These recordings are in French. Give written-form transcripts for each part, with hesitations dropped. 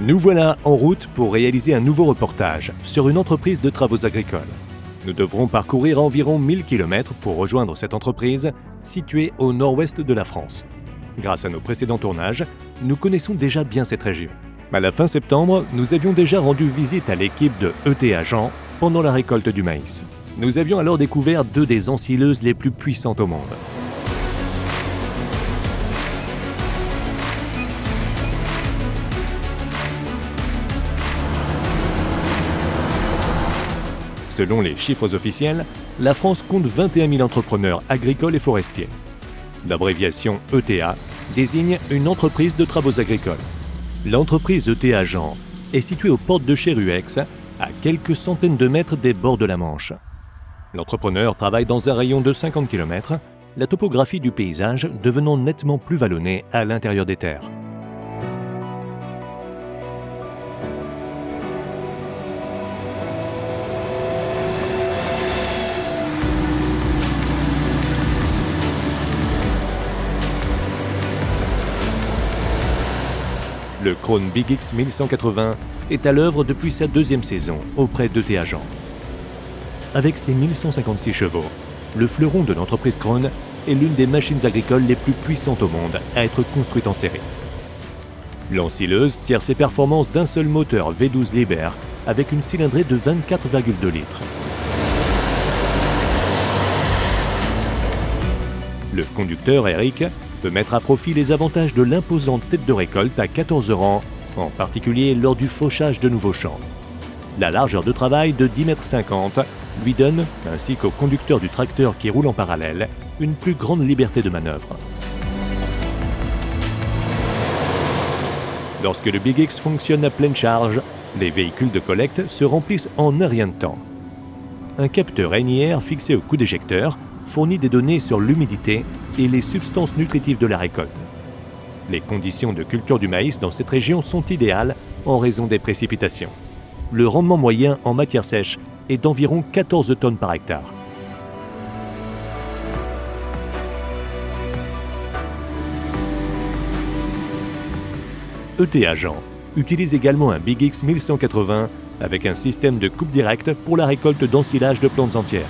Nous voilà en route pour réaliser un nouveau reportage sur une entreprise de travaux agricoles. Nous devrons parcourir environ 1000 km pour rejoindre cette entreprise située au nord-ouest de la France. Grâce à nos précédents tournages, nous connaissons déjà bien cette région. À la fin septembre, nous avions déjà rendu visite à l'équipe de ETA Jean pendant la récolte du maïs. Nous avions alors découvert deux des ensileuses les plus puissantes au monde. Selon les chiffres officiels, la France compte 21 000 entrepreneurs agricoles et forestiers. L'abréviation ETA désigne une entreprise de travaux agricoles. L'entreprise ETA Jean est située aux portes de Chéruex, à quelques centaines de mètres des bords de la Manche. L'entrepreneur travaille dans un rayon de 50 km, la topographie du paysage devenant nettement plus vallonnée à l'intérieur des terres. Le Krone Big X 1180 est à l'œuvre depuis sa deuxième saison auprès d'ETA Jean. Avec ses 1156 chevaux, le fleuron de l'entreprise Krone est l'une des machines agricoles les plus puissantes au monde à être construite en série. L'ensileuse tire ses performances d'un seul moteur V12 Liebherr avec une cylindrée de 24,2 litres. Le conducteur Eric peut mettre à profit les avantages de l'imposante tête de récolte à 14 rangs, en particulier lors du fauchage de nouveaux champs. La largeur de travail de 10,50 m lui donne, ainsi qu'au conducteur du tracteur qui roule en parallèle, une plus grande liberté de manœuvre. Lorsque le Big X fonctionne à pleine charge, les véhicules de collecte se remplissent en un rien de temps. Un capteur NIR fixé au coup d'éjecteur fournit des données sur l'humidité et les substances nutritives de la récolte. Les conditions de culture du maïs dans cette région sont idéales en raison des précipitations. Le rendement moyen en matière sèche est d'environ 14 tonnes par hectare. ETA Jean utilise également un Big X 1180 avec un système de coupe directe pour la récolte d'ensilage de plantes entières.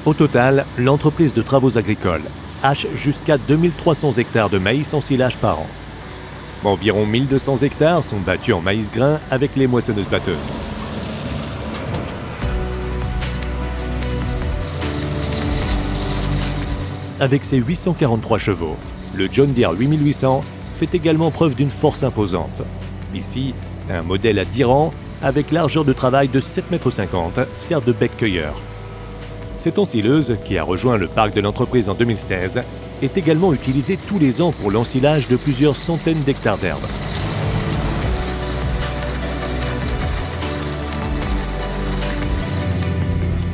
Au total, l'entreprise de travaux agricoles hache jusqu'à 2300 hectares de maïs ensilage par an. Environ 1200 hectares sont battus en maïs grain avec les moissonneuses batteuses. Avec ses 843 chevaux, le John Deere 8800 fait également preuve d'une force imposante. Ici, un modèle à 10 rangs avec largeur de travail de 7,50 m sert de bec cueilleur. Cette ensileuse, qui a rejoint le parc de l'entreprise en 2016, est également utilisée tous les ans pour l'ensilage de plusieurs centaines d'hectares d'herbe.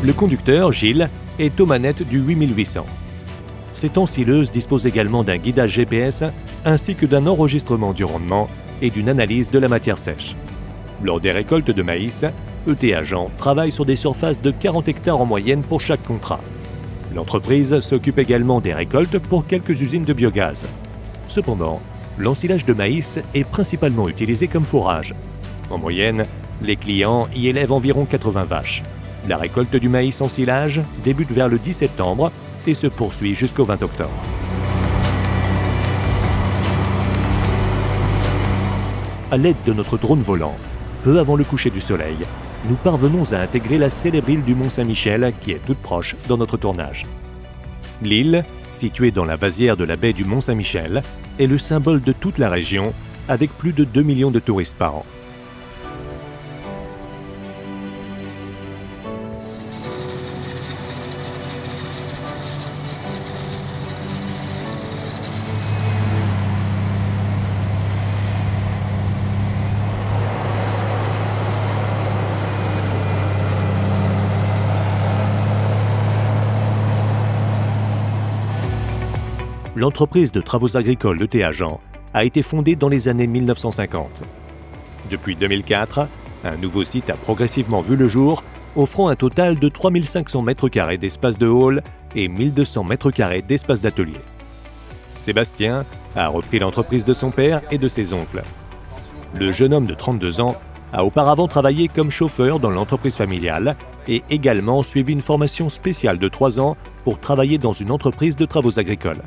Le conducteur, Gilles, est aux manettes du 8800. Cette ensileuse dispose également d'un guidage GPS ainsi que d'un enregistrement du rendement et d'une analyse de la matière sèche. Lors des récoltes de maïs, ETA Jean travaille sur des surfaces de 40 hectares en moyenne pour chaque contrat. L'entreprise s'occupe également des récoltes pour quelques usines de biogaz. Cependant, l'ensilage de maïs est principalement utilisé comme fourrage. En moyenne, les clients y élèvent environ 80 vaches. La récolte du maïs ensilage débute vers le 10 septembre et se poursuit jusqu'au 20 octobre. À l'aide de notre drone volant, peu avant le coucher du soleil, nous parvenons à intégrer la célèbre île du Mont-Saint-Michel qui est toute proche dans notre tournage. L'île, située dans la vasière de la baie du Mont-Saint-Michel, est le symbole de toute la région avec plus de 2 millions de touristes par an. L'entreprise de travaux agricoles ETA Jean a été fondée dans les années 1950. Depuis 2004, un nouveau site a progressivement vu le jour, offrant un total de 3500 m² d'espace de hall et 1200 m² d'espace d'atelier. Sébastien a repris l'entreprise de son père et de ses oncles. Le jeune homme de 32 ans a auparavant travaillé comme chauffeur dans l'entreprise familiale et également suivi une formation spéciale de 3 ans pour travailler dans une entreprise de travaux agricoles.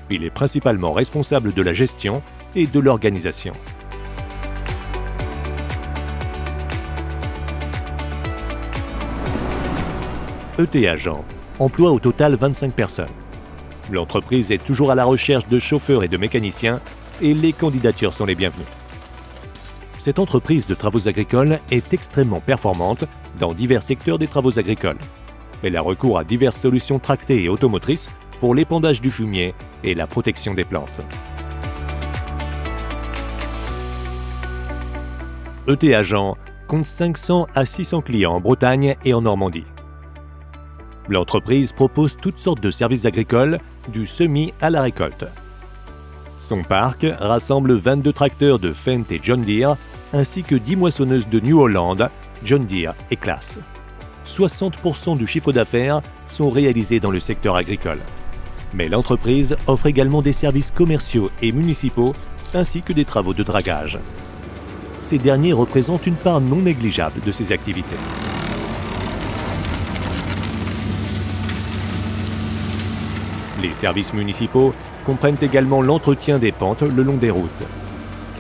Il est principalement responsable de la gestion et de l'organisation. ET Agent emploie au total 25 personnes. L'entreprise est toujours à la recherche de chauffeurs et de mécaniciens et les candidatures sont les bienvenues. Cette entreprise de travaux agricoles est extrêmement performante dans divers secteurs des travaux agricoles. Elle a recours à diverses solutions tractées et automotrices pour l'épandage du fumier et la protection des plantes. ET Agent compte 500 à 600 clients en Bretagne et en Normandie. L'entreprise propose toutes sortes de services agricoles, du semis à la récolte. Son parc rassemble 22 tracteurs de Fendt et John Deere, ainsi que 10 moissonneuses de New Holland, John Deere et Claas. 60% du chiffre d'affaires sont réalisés dans le secteur agricole. Mais l'entreprise offre également des services commerciaux et municipaux, ainsi que des travaux de dragage. Ces derniers représentent une part non négligeable de ses activités. Les services municipaux comprennent également l'entretien des pentes le long des routes.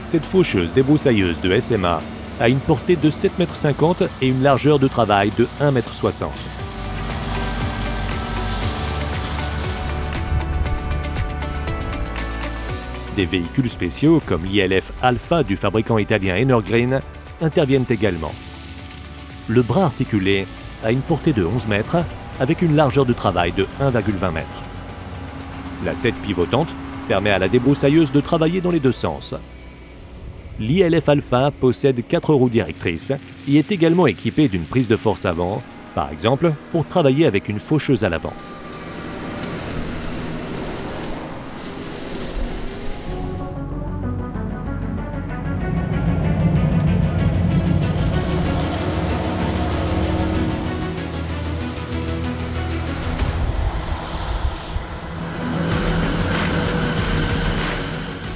Cette faucheuse débroussailleuse de SMA a une portée de 7,50 m et une largeur de travail de 1,60 m. Des véhicules spéciaux comme l'ILF Alpha du fabricant italien Energreen interviennent également. Le bras articulé a une portée de 11 mètres avec une largeur de travail de 1,20 m. La tête pivotante permet à la débroussailleuse de travailler dans les deux sens. L'ILF Alpha possède 4 roues directrices et est également équipé d'une prise de force avant, par exemple pour travailler avec une faucheuse à l'avant.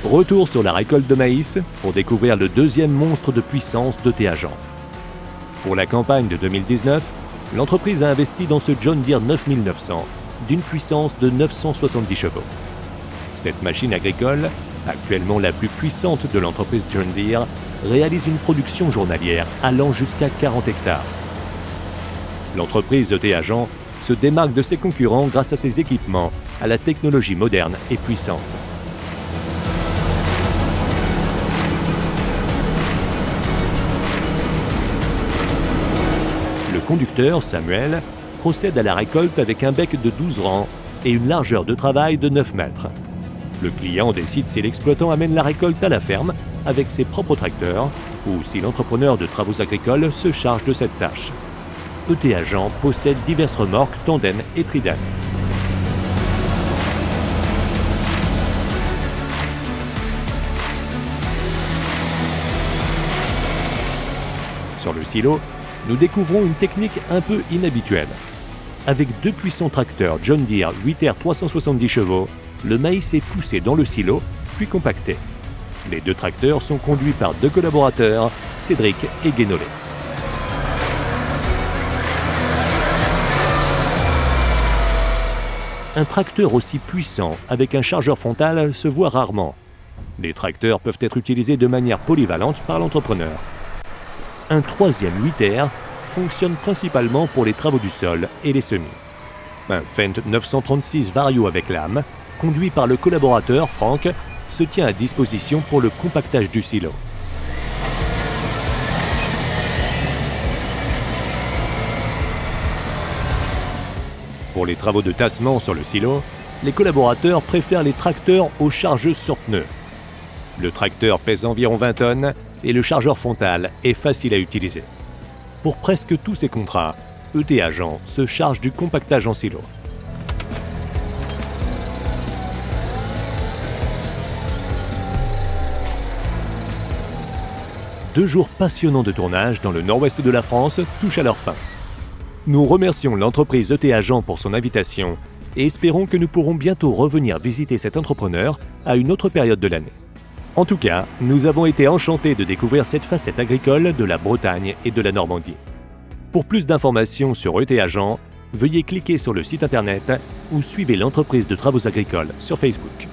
Retour sur la récolte de maïs pour découvrir le deuxième monstre de puissance d'ET Agent. Pour la campagne de 2019, l'entreprise a investi dans ce John Deere 9900 d'une puissance de 970 chevaux. Cette machine agricole, actuellement la plus puissante de l'entreprise John Deere, réalise une production journalière allant jusqu'à 40 hectares. L'entreprise ET Agent se démarque de ses concurrents grâce à ses équipements, à la technologie moderne et puissante. Le conducteur, Samuel, procède à la récolte avec un bec de 12 rangs et une largeur de travail de 9 mètres. Le client décide si l'exploitant amène la récolte à la ferme avec ses propres tracteurs ou si l'entrepreneur de travaux agricoles se charge de cette tâche. ET Agent possède diverses remorques tandem et tridem. Sur le silo, nous découvrons une technique un peu inhabituelle. Avec 2 puissants tracteurs John Deere 8R 370 chevaux, le maïs est poussé dans le silo, puis compacté. Les 2 tracteurs sont conduits par 2 collaborateurs, Cédric et Guénolé. Un tracteur aussi puissant avec un chargeur frontal se voit rarement. Les tracteurs peuvent être utilisés de manière polyvalente par l'entrepreneur. Un 3e 8R fonctionne principalement pour les travaux du sol et les semis. Un Fendt 936 Vario avec lame, conduit par le collaborateur Franck, se tient à disposition pour le compactage du silo. Pour les travaux de tassement sur le silo, les collaborateurs préfèrent les tracteurs aux chargeuses sur pneus. Le tracteur pèse environ 20 tonnes et le chargeur frontal est facile à utiliser. Pour presque tous ces contrats, ET Agent se charge du compactage en silo. Deux jours passionnants de tournage dans le nord-ouest de la France touchent à leur fin. Nous remercions l'entreprise ET Agent pour son invitation et espérons que nous pourrons bientôt revenir visiter cet entrepreneur à une autre période de l'année. En tout cas, nous avons été enchantés de découvrir cette facette agricole de la Bretagne et de la Normandie. Pour plus d'informations sur ET Agent, veuillez cliquer sur le site internet ou suivez l'entreprise de travaux agricoles sur Facebook.